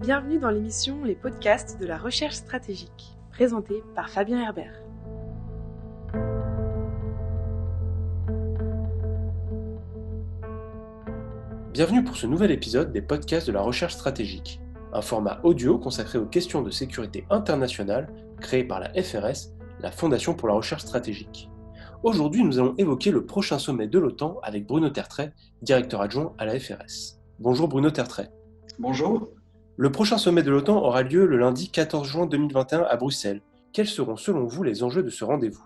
Bienvenue dans l'émission Les podcasts de la recherche stratégique, présentée par Fabien Herbert. Bienvenue pour ce nouvel épisode des podcasts de la recherche stratégique, un format audio consacré aux questions de sécurité internationale créé par la FRS, la Fondation pour la recherche stratégique. Aujourd'hui, nous allons évoquer le prochain sommet de l'OTAN avec Bruno Tertrais, directeur adjoint à la FRS. Bonjour Bruno Tertrais. Bonjour. Le prochain sommet de l'OTAN aura lieu le lundi 14 juin 2021 à Bruxelles. Quels seront selon vous les enjeux de ce rendez-vous ?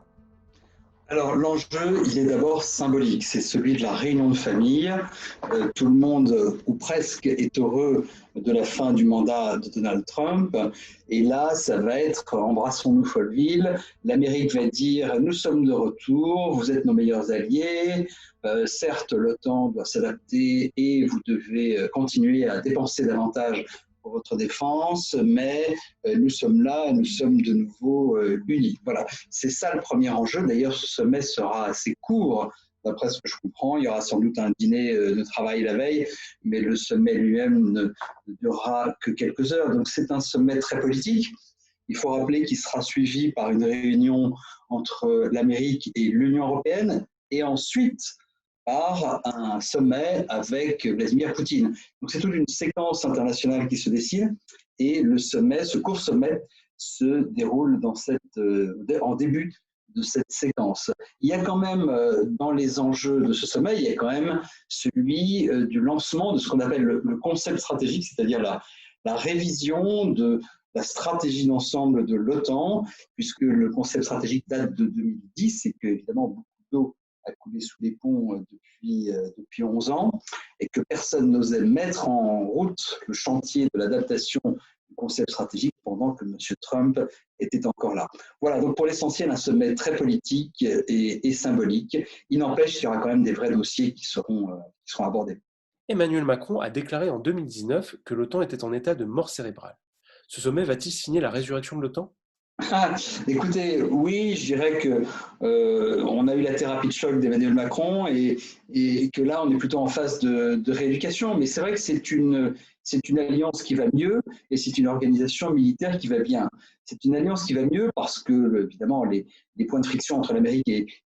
Alors l'enjeu, il est d'abord symbolique, c'est celui de la réunion de famille. Tout le monde, ou presque, est heureux de la fin du mandat de Donald Trump. Et là, ça va être « embrassons-nous Folleville ». L'Amérique va dire « nous sommes de retour, vous êtes nos meilleurs alliés ». Certes, l'OTAN doit s'adapter et vous devez continuer à dépenser davantage pour votre défense, mais nous sommes là, nous sommes de nouveau unis. Voilà, c'est ça le premier enjeu. D'ailleurs, ce sommet sera assez court, d'après ce que je comprends. Il y aura sans doute un dîner de travail la veille, mais le sommet lui-même ne durera que quelques heures. Donc c'est un sommet très politique. Il faut rappeler qu'il sera suivi par une réunion entre l'Amérique et l'Union européenne, et ensuite par un sommet avec Vladimir Poutine. Donc c'est toute une séquence internationale qui se dessine et le sommet, ce court sommet, se déroule en début de cette séquence. Il y a quand même, dans les enjeux de ce sommet, il y a quand même celui du lancement de ce qu'on appelle le concept stratégique, c'est-à-dire la révision de la stratégie d'ensemble de l'OTAN, puisque le concept stratégique date de 2010 et qu'évidemment beaucoup d'eau a coulé sous les ponts depuis 11 ans et que personne n'osait mettre en route le chantier de l'adaptation du concept stratégique pendant que M. Trump était encore là. Voilà, donc pour l'essentiel, un sommet très politique et symbolique. Il n'empêche qu'il y aura quand même des vrais dossiers qui seront abordés. Emmanuel Macron a déclaré en 2019 que l'OTAN était en état de mort cérébrale. Ce sommet va-t-il signer la résurrection de l'OTAN ? Écoutez, oui, je dirais que on a eu la thérapie de choc d'Emmanuel Macron et que là, on est plutôt en phase de rééducation. Mais c'est vrai que c'est une alliance qui va mieux et c'est une organisation militaire qui va bien. C'est une alliance qui va mieux parce que, évidemment, les points de friction entre l'Amérique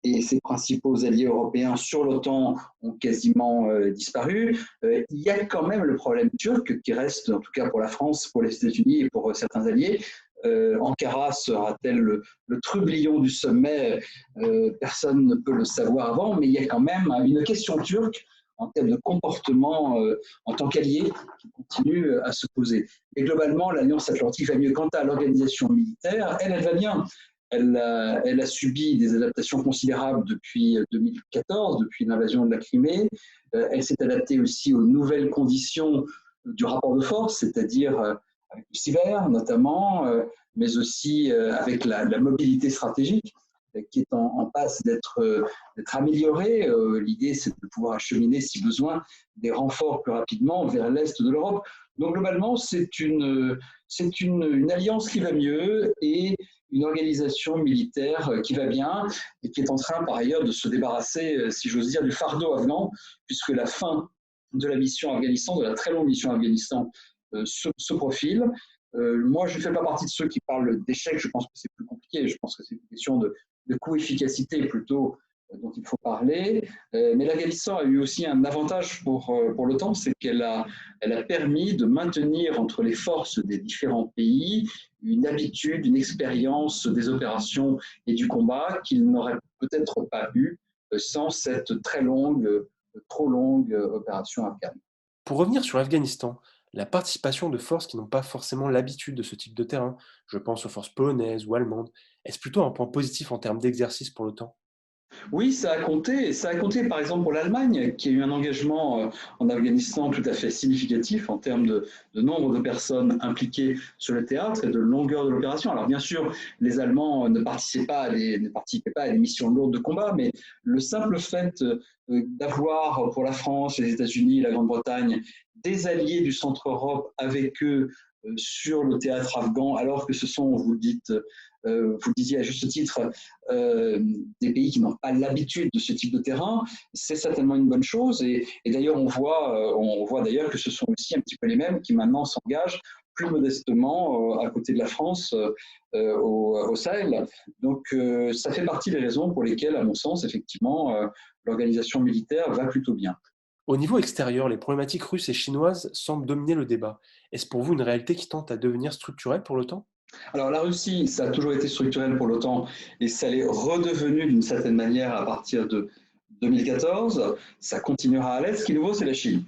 et ses principaux alliés européens sur l'OTAN ont quasiment disparu. Il y a quand même le problème turc qui reste, en tout cas pour la France, pour les États-Unis et pour certains alliés. Ankara sera-t-elle le trublion du sommet? Personne ne peut le savoir avant, mais il y a quand même une question turque en termes de comportement en tant qu'allié qui continue à se poser. Et globalement, l'Alliance Atlantique va mieux. Quant à l'organisation militaire, elle va bien. Elle a subi des adaptations considérables depuis 2014, depuis l'invasion de la Crimée. Elle s'est adaptée aussi aux nouvelles conditions du rapport de force, c'est-à-dire avec le cyber notamment, mais aussi avec la mobilité stratégique qui est en passe d'être améliorée. L'idée, c'est de pouvoir acheminer, si besoin, des renforts plus rapidement vers l'est de l'Europe. Donc, globalement, c'est une alliance qui va mieux et une organisation militaire qui va bien et qui est en train, par ailleurs, de se débarrasser, si j'ose dire, du fardeau afghan, puisque la fin de la mission Afghanistan, de la très longue mission Afghanistan, se profile. Moi, je ne fais pas partie de ceux qui parlent d'échec. Je pense que c'est plus compliqué. Je pense que c'est une question de coût-efficacité plutôt dont il faut parler. Mais l'Afghanistan a eu aussi un avantage pour l'OTAN, c'est qu'elle a permis de maintenir entre les forces des différents pays une habitude, une expérience des opérations et du combat qu'ils n'auraient peut-être pas eu sans cette trop longue opération afghane. Pour revenir sur l'Afghanistan, la participation de forces qui n'ont pas forcément l'habitude de ce type de terrain, je pense aux forces polonaises ou allemandes, est-ce plutôt un point positif en termes d'exercice pour l'OTAN ? Oui, ça a compté. Ça a compté, par exemple, pour l'Allemagne, qui a eu un engagement en Afghanistan tout à fait significatif en termes de nombre de personnes impliquées sur le théâtre et de longueur de l'opération. Alors, bien sûr, les Allemands ne participaient pas à des missions lourdes de combat, mais le simple fait d'avoir pour la France, les États-Unis, la Grande-Bretagne, des alliés du Centre-Europe avec eux sur le théâtre afghan, alors que ce sont, vous le disiez à juste titre, des pays qui n'ont pas l'habitude de ce type de terrain, c'est certainement une bonne chose. Et d'ailleurs, on voit d'ailleurs que ce sont aussi un petit peu les mêmes qui maintenant s'engagent plus modestement à côté de la France au Sahel. Donc, ça fait partie des raisons pour lesquelles, à mon sens, effectivement, l'organisation militaire va plutôt bien. Au niveau extérieur, les problématiques russes et chinoises semblent dominer le débat. Est-ce pour vous une réalité qui tente à devenir structurelle pour l'OTAN? Alors la Russie, ça a toujours été structurel pour l'OTAN et ça l'est redevenu d'une certaine manière à partir de 2014. Ça continuera à l'être. Ce qui est nouveau, c'est la Chine.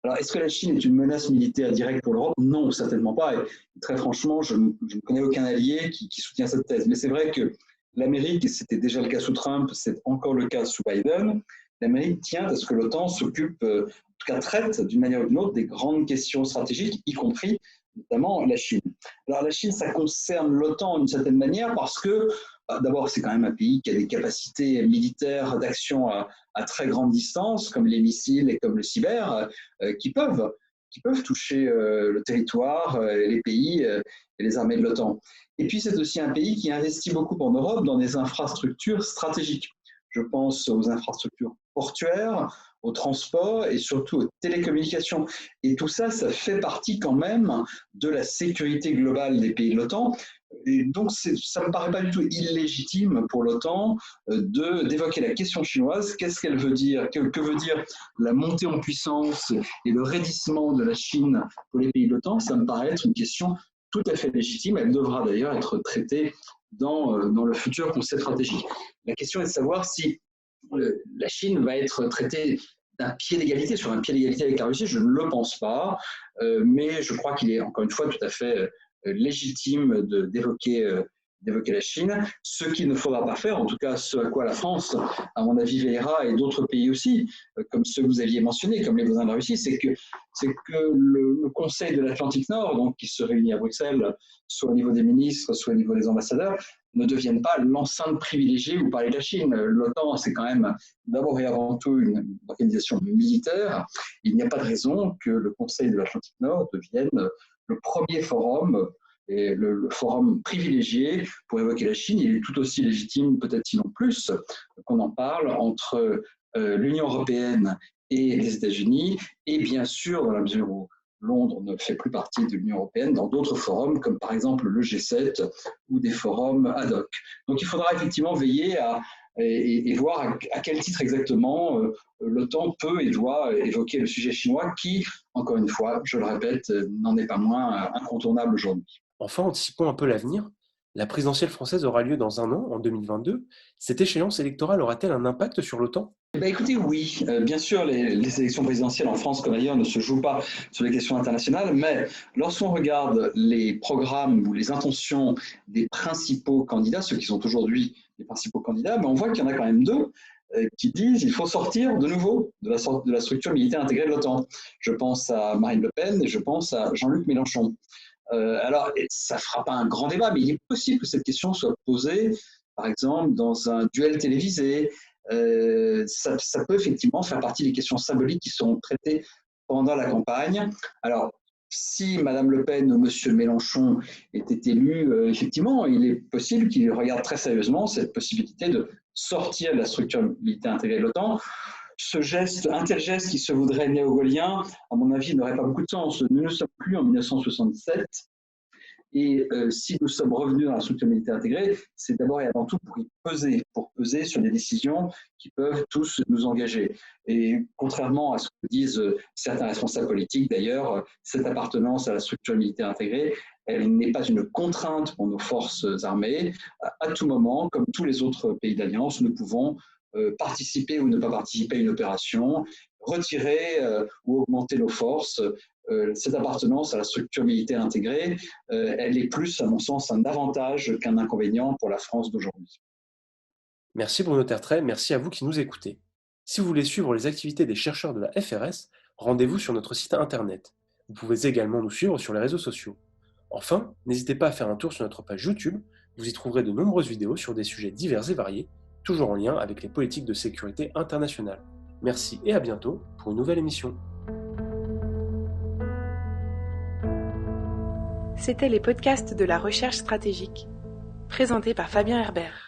Alors est-ce que la Chine est une menace militaire directe pour l'Europe? Non, certainement pas. Et très franchement, je ne connais aucun allié qui soutient cette thèse. Mais c'est vrai que l'Amérique, et c'était déjà le cas sous Trump, c'est encore le cas sous Biden, l'Amérique tient à ce que l'OTAN s'occupe, en tout cas traite d'une manière ou d'une autre, des grandes questions stratégiques, y compris notamment la Chine. Alors la Chine, ça concerne l'OTAN d'une certaine manière parce que, d'abord, c'est quand même un pays qui a des capacités militaires d'action à très grande distance, comme les missiles et comme le cyber, qui peuvent toucher le territoire, les pays et les armées de l'OTAN. Et puis c'est aussi un pays qui investit beaucoup en Europe dans des infrastructures stratégiques. Je pense aux infrastructures portuaires, au transport et surtout aux télécommunications. Et tout ça, ça fait partie quand même de la sécurité globale des pays de l'OTAN. Et donc, ça ne me paraît pas du tout illégitime pour l'OTAN d'évoquer la question chinoise. Qu'est-ce qu'elle veut dire? Que veut dire la montée en puissance et le raidissement de la Chine pour les pays de l'OTAN? Ça me paraît être une question tout à fait légitime. Elle devra d'ailleurs être traitée dans le futur Conseil stratégique. La question est de savoir si la Chine va être traitée d'un pied d'égalité, sur un pied d'égalité avec la Russie. Je ne le pense pas, mais je crois qu'il est encore une fois tout à fait légitime d'évoquer la Chine. Ce qu'il ne faudra pas faire, en tout cas ce à quoi la France, à mon avis, veillera, et d'autres pays aussi, comme ceux que vous aviez mentionnés, comme les voisins de la Russie, c'est que le Conseil de l'Atlantique Nord, donc, qui se réunit à Bruxelles, soit au niveau des ministres, soit au niveau des ambassadeurs, ne devienne pas l'enceinte privilégiée où vous parlez de la Chine. L'OTAN, c'est quand même d'abord et avant tout une organisation militaire. Il n'y a pas de raison que le Conseil de l'Atlantique Nord devienne le premier forum et le forum privilégié pour évoquer la Chine. Il est tout aussi légitime, peut-être sinon plus, qu'on en parle entre l'Union européenne et les États-Unis, et bien sûr, dans la mesure où Londres ne fait plus partie de l'Union européenne, dans d'autres forums, comme par exemple le G7 ou des forums ad hoc. Donc il faudra effectivement veiller et voir à quel titre exactement l'OTAN peut et doit évoquer le sujet chinois qui, encore une fois, je le répète, n'en est pas moins incontournable aujourd'hui. Enfin, anticipons un peu l'avenir. La présidentielle française aura lieu dans un an, en 2022. Cette échéance électorale aura-t-elle un impact sur l'OTAN? Écoutez, oui. Bien sûr, les élections présidentielles en France comme ailleurs ne se jouent pas sur les questions internationales, mais lorsqu'on regarde les programmes ou les intentions des principaux candidats, ceux qui sont aujourd'hui les principaux candidats, on voit qu'il y en a quand même deux qui disent qu'il faut sortir de nouveau de la structure militaire intégrée de l'OTAN. Je pense à Marine Le Pen et je pense à Jean-Luc Mélenchon. Alors, ça ne fera pas un grand débat, mais il est possible que cette question soit posée, par exemple, dans un duel télévisé. Ça peut effectivement faire partie des questions symboliques qui seront traitées pendant la campagne. Alors, si Mme Le Pen ou M. Mélenchon étaient élus, effectivement, il est possible qu'ils regardent très sérieusement cette possibilité de sortir de la structure militaire intégrée de l'OTAN. Un tel geste qui se voudrait néo-gaullien, à mon avis, n'aurait pas beaucoup de sens. Nous ne sommes plus en 1967. Et si nous sommes revenus dans la structure militaire intégrée, c'est d'abord et avant tout pour peser sur des décisions qui peuvent tous nous engager. Et contrairement à ce que disent certains responsables politiques, d'ailleurs, cette appartenance à la structure militaire intégrée, elle n'est pas une contrainte pour nos forces armées. À tout moment, comme tous les autres pays d'alliance, nous pouvons participer ou ne pas participer à une opération, retirer ou augmenter nos forces. Cette appartenance à la structure militaire intégrée, elle est plus, à mon sens, un avantage qu'un inconvénient pour la France d'aujourd'hui. Merci Bruno Tertrais, merci à vous qui nous écoutez. Si vous voulez suivre les activités des chercheurs de la FRS, rendez-vous sur notre site internet. Vous pouvez également nous suivre sur les réseaux sociaux. Enfin, n'hésitez pas à faire un tour sur notre page YouTube, vous y trouverez de nombreuses vidéos sur des sujets divers et variés, toujours en lien avec les politiques de sécurité internationale. Merci et à bientôt pour une nouvelle émission. C'étaient les podcasts de la recherche stratégique, présentés par Fabien Herbert.